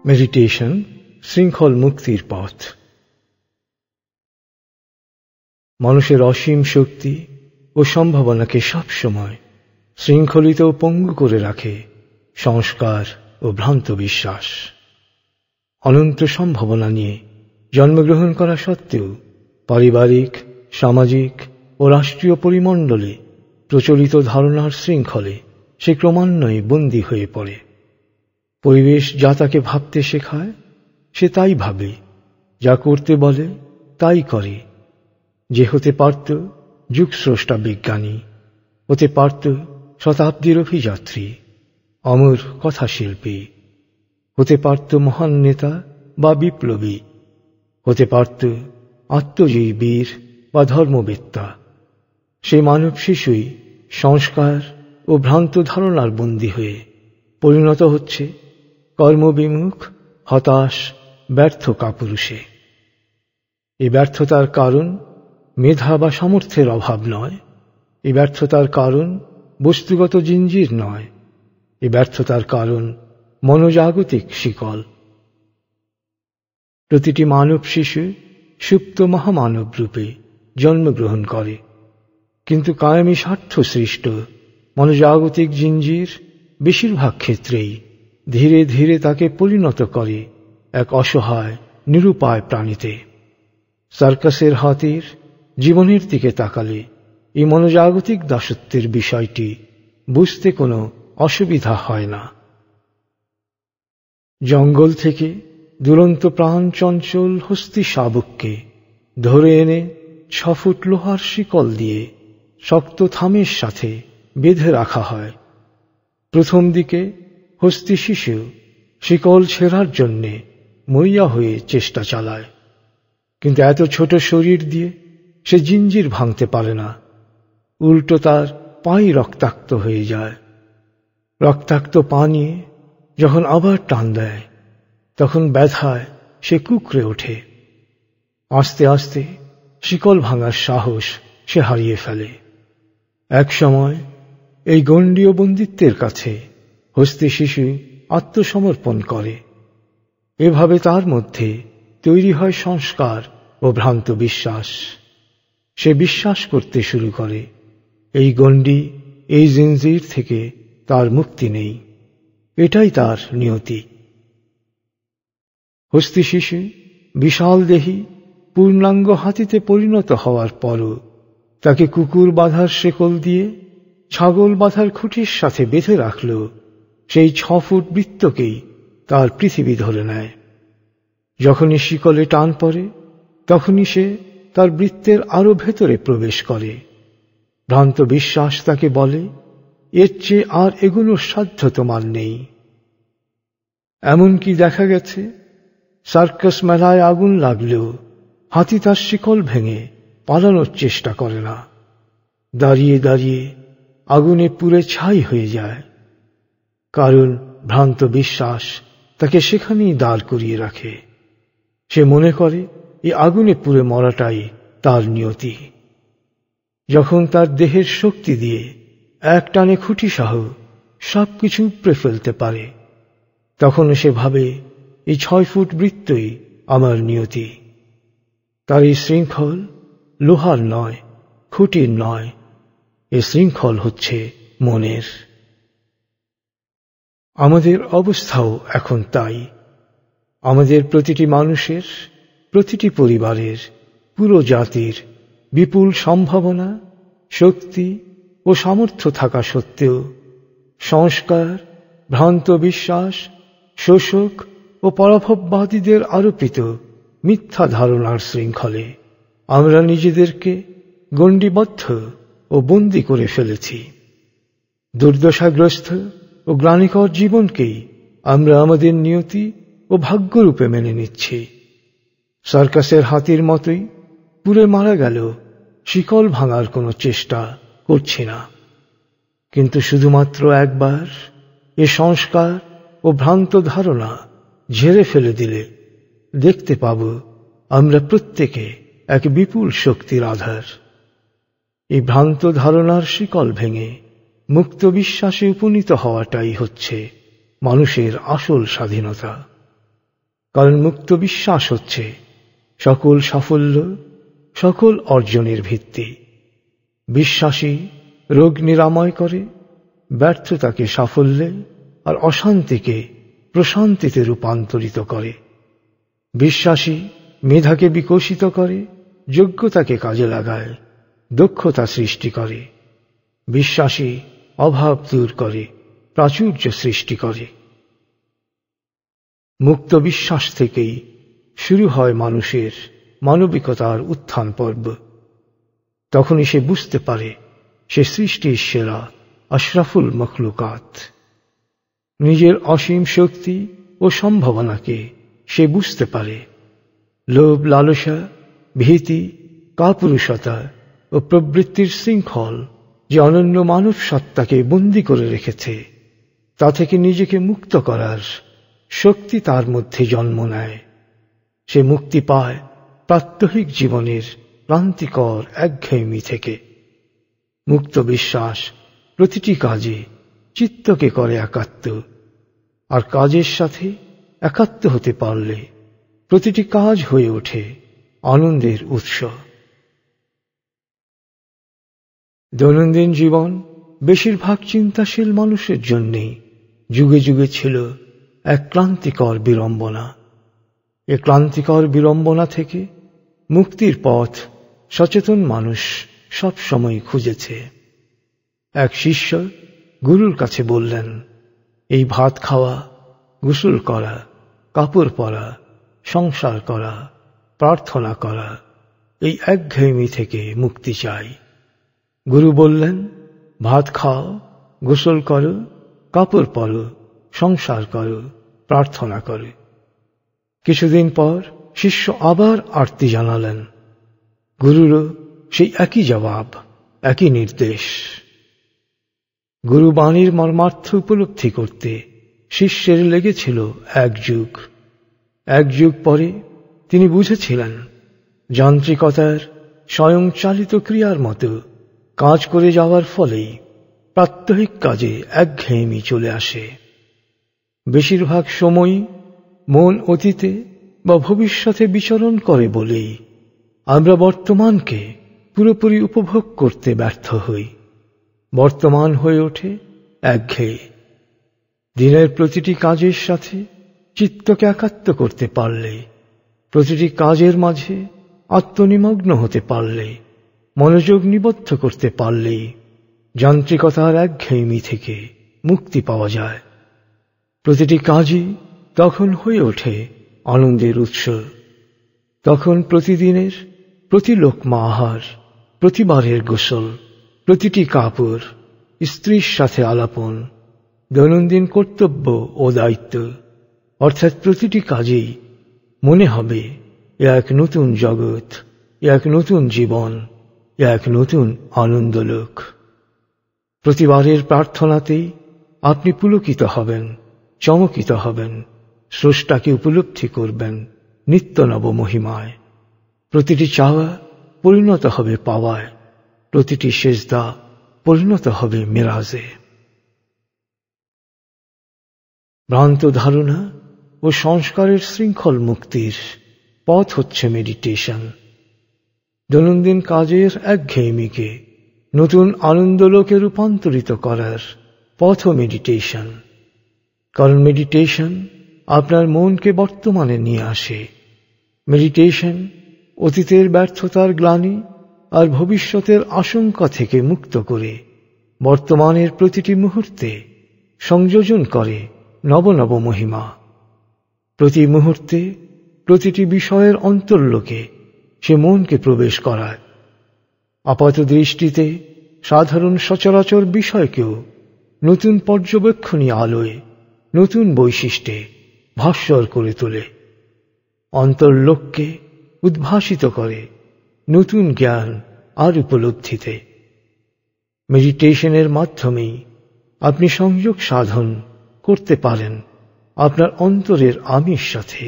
Meditation শৃঙ্খল মুক্তির পথ। মানুষের অসীম শক্তি ও সম্ভাবনাকে সবসময় শৃঙ্খলিত ও পঙ্গু করে রাখে সংস্কার ও ভ্রান্ত বিশ্বাস। অনন্ত সম্ভাবনা নিয়ে জন্মগ্রহণ করা সত্ত্বেও পারিবারিক, সামাজিক ও রাষ্ট্রীয় পরিমণ্ডলে প্রচলিত ধারণার শৃঙ্খলে সে ক্রমান্বয়ে বন্দী হয়ে পড়ে। পরিবেশ যা তাকে ভাবতে শেখায় সে তাই ভাবে, যা করতে বলে তাই করে। যে হতে পারত যুগস্রষ্টা বিজ্ঞানী, হতে পারত শতাব্দীর অভিযাত্রী, অমর কথাশিল্পী, হতে পারত মহান নেতা বা বিপ্লবী, হতে পারত আত্মজয়ী বীর বা ধর্মবেত্তা, সে মানব শিশুই সংস্কার ও ভ্রান্ত ধারণার বন্দী হয়ে পরিণত হচ্ছে কর্মবিমুখ, হতাশ, ব্যর্থ কাপুরুষে। এই ব্যর্থতার কারণ মেধা বা সামর্থ্যের অভাব নয়, এই ব্যর্থতার কারণ বস্তুগত জিঞ্জির নয়, এই ব্যর্থতার কারণ মনোজাগতিক শিকল। প্রতিটি মানব শিশু সুপ্ত মহামানব রূপে জন্মগ্রহণ করে, কিন্তু কায়েমি স্বার্থ সৃষ্ট মনোজাগতিক জিঞ্জির বেশিরভাগ ক্ষেত্রেই ধীরে ধীরে তাকে পরিণত করে এক অসহায় নিরুপায় প্রাণীতে। সার্কাসের হাতির জীবনের দিকে তাকালে এই মনোজাগতিক দাসত্বের বিষয়টি বুঝতে কোনো অসুবিধা হয় না। জঙ্গল থেকে দুরন্ত প্রাণ চঞ্চল হস্তি শাবককে ধরে এনে 6 ফুট লোহার শিকল দিয়ে শক্ত থামের সাথে বেঁধে রাখা হয়। প্রথম দিকে হস্তি শিশু শিকল ছেঁড়ার জন্যে মরিয়া হয়ে চেষ্টা চালায়, কিন্তু এত ছোট শরীর দিয়ে সে জিঞ্জির ভাঙতে পারে না। উল্টো তার পাই রক্তাক্ত হয়ে যায়। রক্তাক্ত পা নিয়ে যখন আবার টান দেয়, তখন ব্যথায় সে কুঁকড়ে ওঠে। আস্তে আস্তে শিকল ভাঙার সাহস সে হারিয়ে ফেলে। এক সময় এই গণ্ডীয় বন্দিত্বের কাছে হস্তি শিশু আত্মসমর্পণ করে। এভাবে তার মধ্যে তৈরি হয় সংস্কার ও ভ্রান্ত বিশ্বাস। সে বিশ্বাস করতে শুরু করে এই গণ্ডি, এই জিঞ্জির থেকে তার মুক্তি নেই, এটাই তার নিয়তি। হস্তি শিশু বিশাল দেহী পূর্ণাঙ্গ হাতিতে পরিণত হওয়ার পরও তাকে কুকুর বাঁধার শেকল দিয়ে ছাগল বাঁধার খুঁটির সাথে বেঁধে রাখল সেই 6 ফুট বৃত্তকেই তার পৃথিবী ধরে নেয়। যখনই শিকলে টান পড়ে, তখনই সে তার বৃত্তের আরো ভেতরে প্রবেশ করে। ভ্রান্ত বিশ্বাস তাকে বলে, এর চেয়ে আর এগুলোর সাধ্য তোমার নেই। এমনকি দেখা গেছে সার্কাস মেলায় আগুন লাগলেও হাতি তার শিকল ভেঙে পালানোর চেষ্টা করে না। দাঁড়িয়ে দাঁড়িয়ে আগুনে পুড়ে ছাই হয়ে যায়, কারণ ভ্রান্ত বিশ্বাস তাকে সেখানেই দাঁড় করিয়ে রাখে। সে মনে করে এই আগুনে পুড়ে মরাটাই তার নিয়তি। যখন তার দেহের শক্তি দিয়ে এক টানে খুঁটি সহ সবকিছু উপড়ে ফেলতে পারে, তখন সে ভাবে এই 6 ফুট বৃত্তই আমার নিয়তি। তার এই শৃঙ্খল লোহার নয়, খুঁটির নয়, এ শৃঙ্খল হচ্ছে মনের। আমাদের অবস্থাও এখন তাই। আমাদের প্রতিটি মানুষের, প্রতিটি পরিবারের, পুরো জাতির বিপুল সম্ভাবনা, শক্তি ও সামর্থ্য থাকা সত্ত্বেও সংস্কার, ভ্রান্ত বিশ্বাস, শোষক ও পরাভববাদীদের আরোপিত মিথ্যা ধারণার শৃঙ্খলে আমরা নিজেদেরকে গণ্ডিবদ্ধ ও বন্দী করে ফেলেছি। দুর্দশাগ্রস্ত ও গ্লানিকর জীবনকেই আমরা আমাদের নিয়তি ও ভাগ্যরূপে মেনে নিচ্ছি। সার্কাসের হাতির মতোই পুড়ে মারা গেল শিকল ভাঙার কোনো চেষ্টা করছি না। কিন্তু শুধুমাত্র একবার এ সংস্কার ও ভ্রান্ত ধারণা ঝেড়ে ফেলে দিলে দেখতে পাব আমরা প্রত্যেকে এক বিপুল শক্তির আধার। এই ভ্রান্ত ধারণার শিকল ভেঙে মুক্ত বিশ্বাসে উপনীত হওয়াটাই হচ্ছে মানুষের আসল স্বাধীনতা। কারণ মুক্ত বিশ্বাস হচ্ছে সকল সাফল্য, সকল অর্জনের ভিত্তি। বিশ্বাসী রোগ নিরাময় করে, ব্যর্থতাকে সাফল্যে আর অশান্তিকে প্রশান্তিতে রূপান্তরিত করে। বিশ্বাসী মেধাকে বিকশিত করে, যোগ্যতাকে কাজে লাগায়, দক্ষতা সৃষ্টি করে। বিশ্বাসী অভাব দূর করে, প্রাচুর্য সৃষ্টি করে। মুক্ত বিশ্বাস থেকেই শুরু হয় মানুষের মানবিকতার উত্থান পর্ব। তখনই সে বুঝতে পারে সে সৃষ্টির সেরা আশরাফুল মখলুকাত। নিজের অসীম শক্তি ও সম্ভাবনাকে সে বুঝতে পারে। লোভ, লালসা, ভীতি, কাপুরুষতা ও প্রবৃত্তির শৃঙ্খল যে অনন্য মানব সত্তাকে বন্দী করে রেখেছে, তা থেকে নিজেকে মুক্ত করার শক্তি তার মধ্যে জন্ম নেয়। সে মুক্তি পায় প্রাত্যহিক জীবনের ক্লান্তিকর একঘেয়েমি থেকে। মুক্ত বিশ্বাস প্রতিটি কাজে চিত্তকে করে একাত্ম, আর কাজের সাথে একাত্ম হতে পারলে প্রতিটি কাজ হয়ে ওঠে আনন্দের উৎস। দৈনন্দিন জীবন বেশিরভাগ চিন্তাশীল মানুষের জন্যেই যুগে যুগে ছিল এক ক্লান্তিকর বিড়ম্বনা। এ ক্লান্তিকর বিড়ম্বনা থেকে মুক্তির পথ সচেতন মানুষ সব সময় খুঁজেছে। এক শিষ্য গুরুর কাছে বললেন, এই ভাত খাওয়া, গোসল করা, কাপড় পরা, সংসার করা, প্রার্থনা করা, এই একঘেয়েমি থেকে মুক্তি চাই। গুরু বললেন, ভাত খাও, গোসল করো, কাপড় পরো, সংসার করো, প্রার্থনা করো। কিছুদিন পর শিষ্য আবার আরতি জানালেন। গুরুরও সেই একই জবাব, একই নির্দেশ। গুরু বাণীর মর্মার্থ উপলব্ধি করতে শিষ্যের লেগেছিল এক যুগ। এক যুগ পরে তিনি বুঝেছিলেন, যান্ত্রিকতার স্বয়ংচালিত ক্রিয়ার মতো কাজ করে যাওয়ার ফলেই প্রাত্যহিক কাজে একঘেয়েমি চলে আসে। বেশিরভাগ সময় মন অতীতে বা ভবিষ্যতে বিচরণ করে বলেই আমরা বর্তমানকে পুরোপুরি উপভোগ করতে ব্যর্থ হই। বর্তমান হয়ে ওঠে একঘেয়ে। দিনের প্রতিটি কাজের সাথে চিত্তকে একাত্ম করতে পারলে, প্রতিটি কাজের মাঝে আত্মনিমগ্ন হতে পারলে, মনোযোগ নিবদ্ধ করতে পারলেই যান্ত্রিকতার একঘেয়েমি থেকে মুক্তি পাওয়া যায়। প্রতিটি কাজই তখন হয়ে ওঠে আনন্দের উৎস। তখন প্রতিদিনের প্রতি লোকমা আহার, প্রতিবারের গোসল, প্রতিটি কাপড়, স্ত্রীর সাথে আলাপন, দৈনন্দিন কর্তব্য ও দায়িত্ব, অর্থাৎ প্রতিটি কাজেই মনে হবে এক নতুন জগৎ, এক নতুন জীবন, এক নতুন আনন্দলোক। প্রতিবারের প্রার্থনাতেই আপনি পুলকিত হবেন, চমকিত হবেন, স্রষ্টাকে উপলব্ধি করবেন নিত্য নব মহিমায়। প্রতিটি চাওয়া পরিণত হবে পাওয়ায়, প্রতিটি সেজদা পরিণত হবে মেরাজে। ভ্রান্ত ধারণা ও সংস্কারের শৃঙ্খল মুক্তির পথ হচ্ছে মেডিটেশন। দৈনন্দিন কাজের একঘেয়েমিকে নতুন আনন্দলোকে রূপান্তরিত করার পথ মেডিটেশন। কারণ মেডিটেশন আপনার মনকে বর্তমানে নিয়ে আসে। মেডিটেশন অতীতের ব্যর্থতার গ্লানি আর ভবিষ্যতের আশঙ্কা থেকে মুক্ত করে বর্তমানের প্রতিটি মুহূর্তে সংযোজন করে নব নব মহিমা। প্রতি মুহূর্তে প্রতিটি বিষয়ের অন্তর্লোকে সে মনকে প্রবেশ করায়। আপাত দৃষ্টিতে সাধারণ সচরাচর বিষয়কেও নতুন পর্যবেক্ষণী আলোয়, নতুন বৈশিষ্ট্যে ভাস্বর করে তোলে। অন্তর্লোককে উদ্ভাসিত করে নতুন জ্ঞান আর উপলব্ধিতে। মেডিটেশনের মাধ্যমেই আপনি সংযোগ সাধন করতে পারেন আপনার অন্তরের আমির সাথে,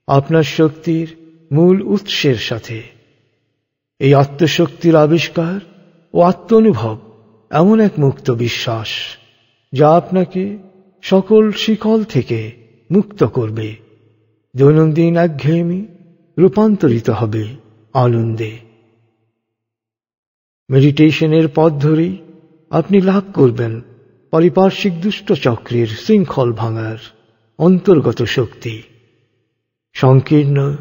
আপনার শক্তির মূল উৎসের সাথে। এই আত্মশক্তির আবিষ্কার ও আত্মানুভব এমন এক মুক্ত বিশ্বাস যা আপনাকে সকল শিকল থেকে মুক্ত করবে, দৈনন্দিন একঘেয়েমি রূপান্তরিত হবে আনন্দে। মেডিটেশনের পথ ধরেই আপনি লাভ করবেন পারিপার্শ্বিক দুষ্ট চক্রের শৃঙ্খল ভাঙার অন্তর্গত শক্তি। সংকীর্ণ,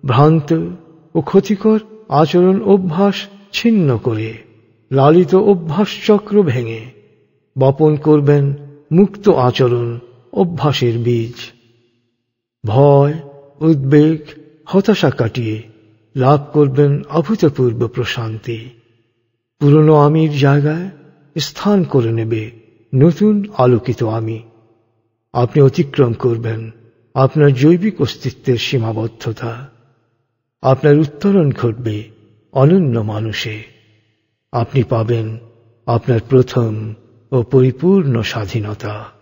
ভ্রান্ত ও ক্ষতিকর আচরণ অভ্যাস ছিন্ন করে লালিত অভ্যাস চক্র ভেঙে বপন করবেন মুক্ত আচরণ অভ্যাসের বীজ। ভয়, উদ্বেগ, হতাশা কাটিয়ে লাভ করবেন অভূতপূর্ব প্রশান্তি। পুরনো আমির জায়গায় স্থান করে নেবে নতুন আলোকিত আমি। আপনি অতিক্রম করবেন আপনার জৈবিক অস্তিত্বের সীমাবদ্ধতা। আপনার উত্তরণ ঘটবে অনন্য মানুষে। আপনি পাবেন আপনার প্রথম ও পরিপূর্ণ স্বাধীনতা।